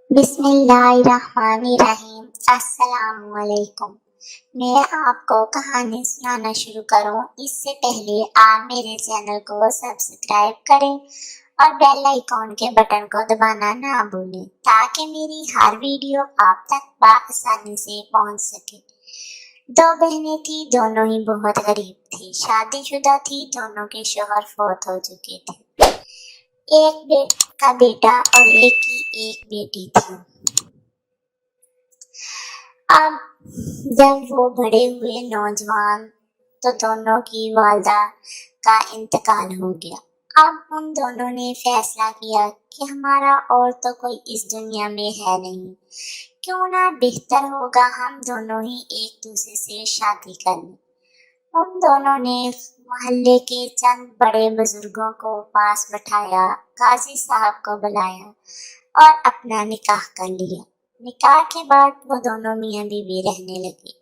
बिस्मिल्लाहिर्रहमानिर्रहीम। अस्सलामुअलैकुम। मैं आपको कहानी सुनाना शुरू करूं इससे पहले आप मेरे चैनल को सब्सक्राइब करें और बेल आइकॉन के बटन को दबाना ना भूलें ताकि मेरी हर वीडियो आप तक आसानी से पहुंच सके। दो बहनें थी, दोनों ही बहुत गरीब थी, शादीशुदा थी, दोनों के शौहर फौत हो चुके थे। एक का बेटा और एक की एक बेटी थी। अब जब वो बड़े हुए नौजवान तो दोनों की वालदा का इंतकाल हो गया। अब उन दोनों ने फैसला किया कि हमारा और तो कोई इस दुनिया में है नहीं, क्यों ना बेहतर होगा हम दोनों ही एक दूसरे से शादी कर लें। उन दोनों ने मोहल्ले के चंद बड़े बुजुर्गों को पास बैठाया, काजी साहब को बुलाया और अपना निकाह कर लिया। निकाह के बाद वो दोनों मियां बीवी रहने लगे।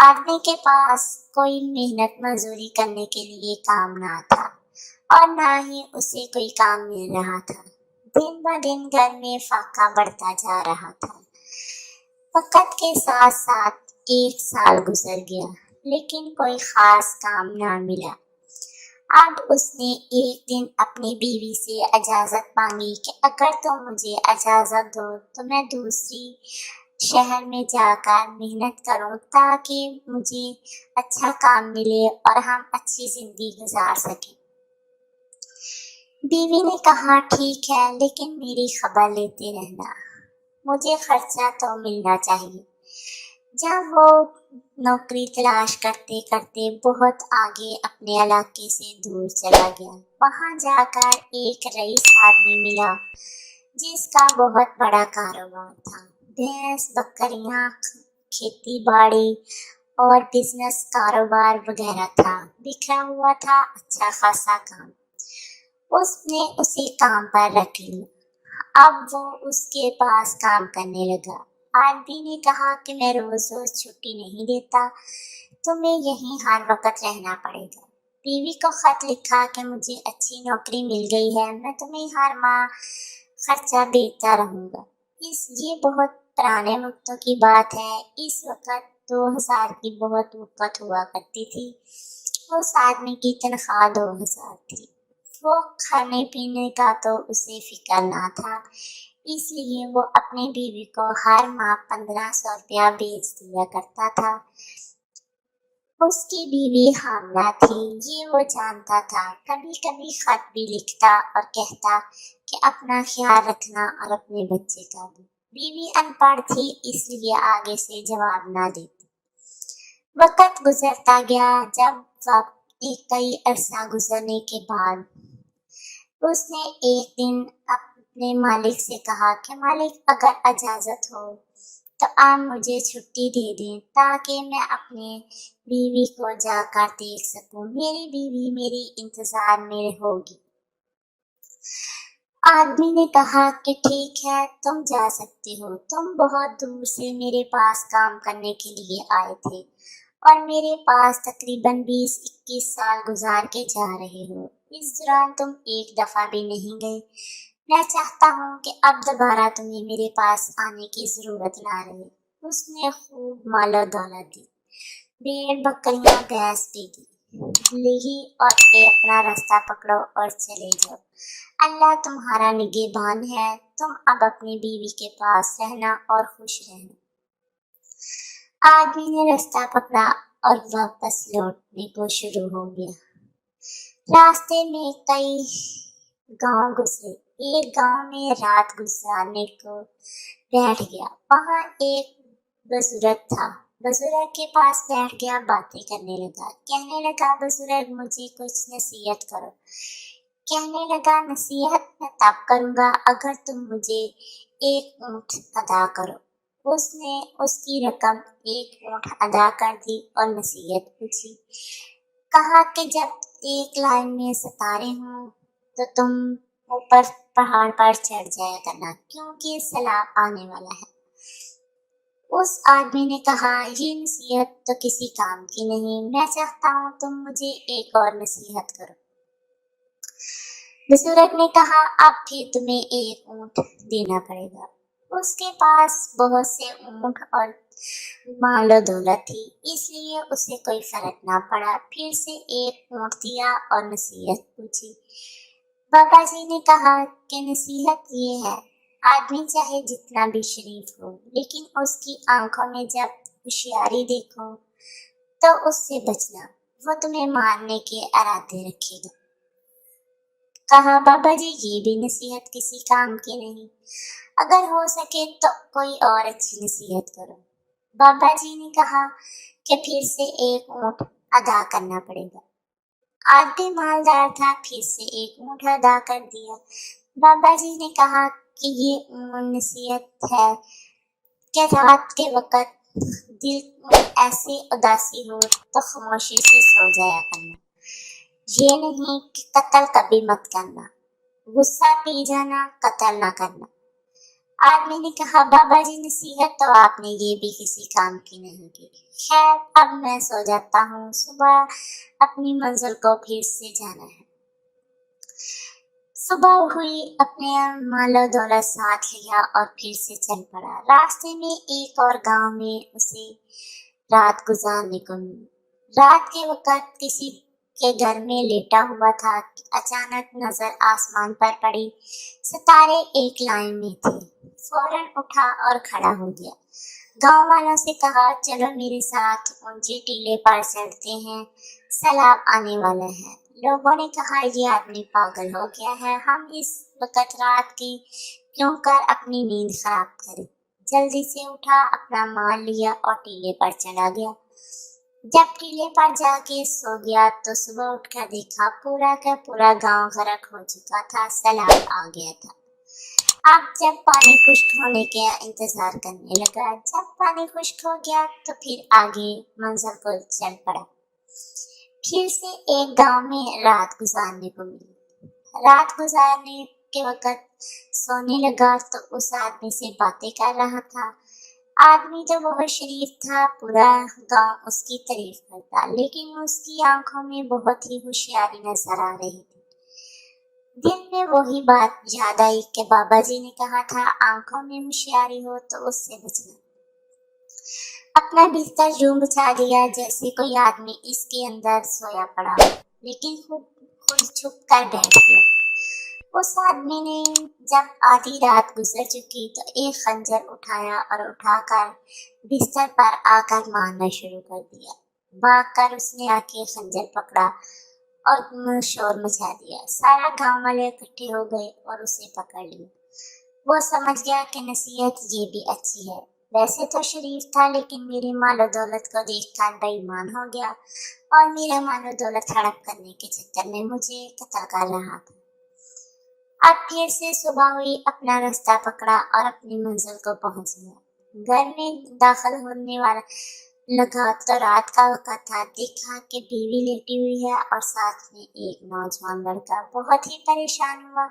आदमी के पास कोई मेहनत मजदूरी करने के लिए काम ना था और ना ही उसे कोई काम मिल रहा था। दिन ब दिन घर में फाका बढ़ता जा रहा था। वक्त के साथ साथ एक साल गुजर गया, लेकिन कोई खास काम ना मिला। अब उसने एक दिन अपनी बीवी से इजाजत मांगी कि अगर तुम मुझे इजाजत दो तो मैं दूसरी शहर में जाकर मेहनत करूं ताकि मुझे अच्छा काम मिले और हम अच्छी जिंदगी गुजार सकें। बीवी ने कहा, ठीक है, लेकिन मेरी खबर लेते रहना, मुझे खर्चा तो मिलना चाहिए। जब वो नौकरी तलाश करते करते बहुत आगे अपने इलाके से दूर चला गया, वहां जाकर एक रईस आदमी मिला जिसका बहुत बड़ा कारोबार था। भैंस, बकरियां, खेती बाड़ी और बिजनेस कारोबार वगैरह था। बिखरा हुआ था अच्छा खासा काम। उसने उसे काम पर रख लिया। अब वो उसके पास काम करने लगा। आदमी ने कहा कि मैं रोज रोज छुट्टी नहीं देता, तुम्हें यहीं हर वक्त रहना पड़ेगा। बीवी को खत लिखा कि मुझे अच्छी नौकरी मिल गई है, मैं तुम्हें हर माह खर्चा देता रहूंगा। ये बहुत पुराने वक्तों की बात है। इस वक्त 2000 की बहुत वक़्त हुआ करती थी। उस आदमी की तनख्वाह 2000 थी। वो खाने पीने का तो उसे फिक्र ना था, इसलिए वो अपनी बीवी को हर माह 1500 रुपया भेज दिया करता था। उसकी बीवी हामला थी, ये वो जानता था। कभी कभी खत भी लिखता और कहता कि अपना ख्याल रखना और अपने बच्चे का भी। बीवी अनपढ़ थी, इसलिए आगे से जवाब ना देती। वक्त गुजरता गया। जब कई अरसा गुजरने के बाद उसने एक दिन अपने मालिक से कहा कि मालिक, अगर इजाजत हो तो आप मुझे छुट्टी दे दें ताकि मैं अपने बीवी को जाकर देख सकूं। मेरी बीवी मेरी इंतजार में होगी। आदमी ने कहा कि ठीक है, तुम जा सकते हो। तुम बहुत दूर से मेरे पास काम करने के लिए आए थे और मेरे पास तकरीबन 20-21 साल गुजार के जा रहे हो। इस दौरान तुम एक दफा भी नहीं गए। मैं चाहता हूँ कि अब दोबारा तुम्हें मेरे पास आने की जरूरत ना रहे। उसने खूब मालो दौलत दी, भेड़ बकरियां भैंस भी दी, ली और अपना रास्ता पकड़ो और चले जाओ। अल्लाह तुम्हारा निगहबान है। तुम अब अपनी बीवी के पास रहना और खुश रहना। आदमी ने रास्ता पकड़ा और वापस लौटने को शुरू हो गया। रास्ते में कई गांव गुजरे। एक गांव में रात गुजारने को बैठ गया। वहां एक बुजुर्ग था। बुजुर्ग के पास बैठ गया, बातें करने लगा। कहने लगा, बुजुर्ग, मुझे कुछ नसीहत करो। कहने लगा, नसीहत मैं तब करूंगा अगर तुम मुझे एक ऊंट अदा करो। उसने उसकी रकम एक ऊंट अदा कर दी और नसीहत पूछी। कहा कि जब एक लाइन में सितारे हों तो तुम ऊपर पहाड़ पर चढ़ जाया करना, क्योंकि सैलाब आने वाला है। उस आदमी ने कहा, ये नसीहत तो किसी काम की नहीं, मैं चाहता हूँ तुम मुझे एक और नसीहत करो। बुजुर्ग ने कहा, अब फिर तुम्हें एक ऊंट देना पड़ेगा। اس کے پاس بہت سے اونٹ اور مال و دولت تھی، اس لیے اسے کوئی فرق نہ پڑا۔ پھر سے ایک اونٹ دیا اور نصیحت پوچھی۔ بابا جی نے کہا کہ نصیحت یہ ہے، آدمی چاہے جتنا بھی شریف ہو، لیکن اس کی آنکھوں میں جب ہوشیاری دیکھو تو اس سے بچنا، وہ تمہیں مارنے کے ارادے رکھے گا۔ کہا بابا جی یہ بھی نصیحت کسی کام کی نہیں، اگر ہو سکے تو کوئی اور اچھی نصیحت کرو۔ بابا جی نے کہا کہ پھر سے ایک اونٹ ادا کرنا پڑے گا۔ آج بھی مالدار تھا، پھر سے ایک اونٹ ادا کر دیا۔ بابا جی نے کہا کہ یہ نصیحت ہے کہ رات کے وقت دل میں ایسی اداسی ہو تو خاموشی سے سو جایا کرنا، یہ نہیں کہ قتل کبھی مت کرنا، غصہ پی جانا، قتل نہ کرنا۔ آدمی نے کہا بابا جی نصیحت تو آپ نے یہ بھی کسی کام کی نہیں کی، خیر اب میں سو جاتا ہوں، صبح اپنی منزل کو پھر سے جانا ہے۔ صبح ہوئی، اپنے مال و دولت ساتھ لیا اور پھر سے چل پڑا۔ راستے میں ایک اور گاؤں میں اسے رات گزارنے کو ملی۔ رات کے وقت کسی کے گھر میں لیٹا ہوا تھا کہ اچانک نظر آسمان پر پڑی، ستارے ایک لائن میں تھے۔ فوراً اٹھا اور کھڑا ہو گیا۔ گاؤں والوں سے کہا چلو میرے ساتھ اونچے ٹیلے پر چلتے ہیں، سیلاب آنے والا ہے۔ لوگوں نے کہا یہ آدمی پاگل ہو گیا ہے، ہم اس وقت رات کی کیوں کر اپنی نیند خراب کریں۔ جلدی سے اٹھا، اپنا مال لیا اور ٹیلے پر چلا گیا۔ جب ٹیلے پر جا کے سو گیا تو صبح اٹھ کر دیکھا پورا کا پورا گاؤں غرق ہو چکا تھا، سیلاب آ گیا تھا۔ اب جب پانی خشک ہونے کا انتظار کرنے لگا، جب پانی خشک ہو گیا تو پھر آگے منزل کو چل پڑا۔ پھر سے ایک گاؤں میں رات گزارنے کو ملی۔ رات گزارنے کے وقت سونے لگا تو اس آدمی سے باتیں کر رہا تھا۔ آدمی تو بہت شریف تھا، پورا گاؤں اس کی تعریف کرتا، لیکن اس کی آنکھوں میں بہت ہی ہوشیاری نظر آ رہی تھی۔ دل میں وہی بات یاد آئی کہ بابا جی نے کہا تھا آنکھوں میں ہوشیاری ہو تو اس سے بچنا۔ اپنا بستر یوں بچھا دیا جیسے کوئی آدمی اس کے اندر سویا پڑا ہو، لیکن خود چھپ کر بیٹھ گیا۔ اس آدمی نے جب آدھی رات گزر چکی تو ایک خنجر اٹھایا اور اٹھا کر بستر پر آ کر مارنا شروع کر دیا۔ بھاگ کر اس نے آ کے خنجر پکڑا اور شور مچا دیا۔ سارا گاؤں والے اکٹھے ہو گئے اور اسے پکڑ لیا۔ وہ سمجھ گیا کہ نصیحت یہ بھی اچھی ہے، ویسے تو شریف تھا لیکن میرے مال و دولت کو دیکھ کر بے ایمان ہو گیا اور میرا مال و دولت ہڑپ کرنے کے چکر میں مجھے قتل کر رہا تھا۔ اب پھر سے صبح ہوئی، اپنا راستہ پکڑا اور اپنی منزل کو پہنچ گیا۔ گھر میں داخل ہونے والا لگا تو رات کا وقت تھا۔ دیکھا کہ بیوی لیٹی ہوئی ہے اور ساتھ میں ایک نوجوان لڑکا۔ بہت ہی پریشان ہوا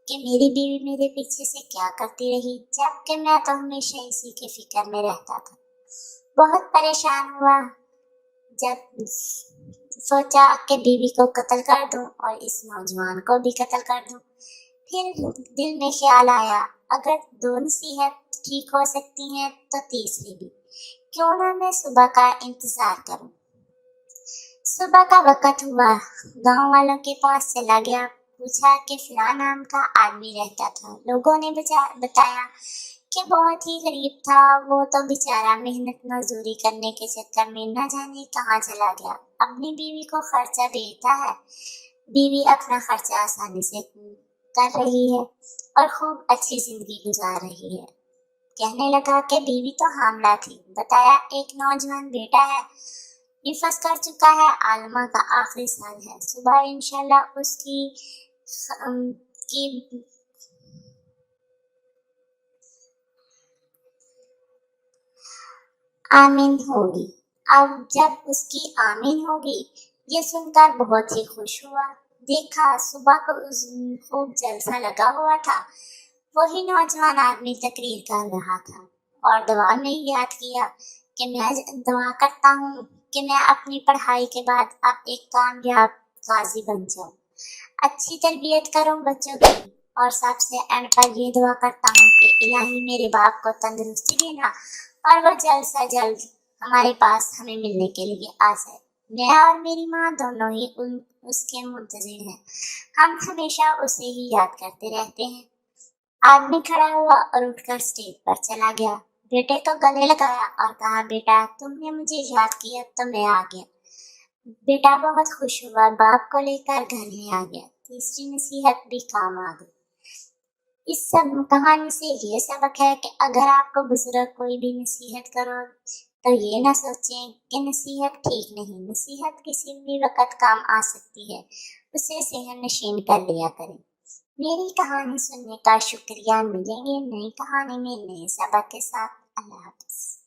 کہ میری بیوی میرے پیچھے سے کیا کرتی رہی، جبکہ میں تو ہمیشہ اسی کے فکر میں رہتا تھا۔ بہت پریشان ہوا جب سوچا کہ بیوی کو قتل کر دوں اور اس نوجوان کو بھی قتل کر دوں۔ پھر دل میں خیال آیا اگر دو نصیحت ٹھیک ہو سکتی ہیں تو تیسری بھی، کیوں نہ میں صبح کا انتظار کروں۔ صبح کا وقت ہوا، گاؤں والوں کے پاس چلا گیا، پوچھا کہ فلاں نام کا آدمی رہتا تھا۔ لوگوں نے بتایا کہ بہت ہی غریب تھا، وہ تو بیچارہ محنت مزدوری کرنے کے چکر میں نہ جانے کہاں چلا گیا، اپنی بیوی کو خرچہ دیتا ہے، بیوی اپنا خرچہ آسانی سے کر رہی ہے اور خوب اچھی زندگی گزار رہی ہے۔ کہنے لگا کہ بیوی تو حاملہ تھی، بتایا ایک نوجوان بیٹا ہے، نفس کر چکا ہے، عالمہ کا آخری سال ہے، صبح انشاءاللہ اس کی آمین ہوگی۔ اب جب اس کی آمین ہوگی یہ سن کر بہت ہی خوش ہوا۔ دیکھا صبح کو خوب جلسہ لگا ہوا تھا، وہی نوجوان آدمی تقریر کر رہا تھا اور دعا میں یاد کیا کہ میں دعا کرتا ہوں کہ میں اپنی پڑھائی کے بعد اب ایک کامیاب قاضی بن جاؤں، اچھی تربیت کروں بچوں کی और सबसे एंड पर ये दुआ करता हूँ कि इलाही मेरे बाप को तंदुरुस्ती देना और वो जल्द से जल्द हमारे पास हमें मिलने के लिए आ जाए। मैं और मेरी माँ दोनों ही उसके मुंतजिर हैं। हम हमेशा उसे ही याद करते रहते हैं। आदमी खड़ा हुआ और उठकर स्टेज पर चला गया। बेटे को गले लगाया और कहा, बेटा तुमने मुझे याद किया तो मैं आ गया। बेटा बहुत खुश हुआ, बाप को लेकर घर में आ गया। तीसरी नसीहत भी काम आ गई। इस सब कहानी से ये सबक है कि अगर आपको बुजुर्ग कोई भी नसीहत करो तो ये ना सोचें कि नसीहत ठीक नहीं, नसीहत किसी भी वक्त काम आ सकती है, उसे सेहन नशीन कर लिया करें। मेरी कहानी सुनने का शुक्रिया। मिलेंगे नई कहानी में नए सबक के साथ। अल्लाह हाफ़िज़।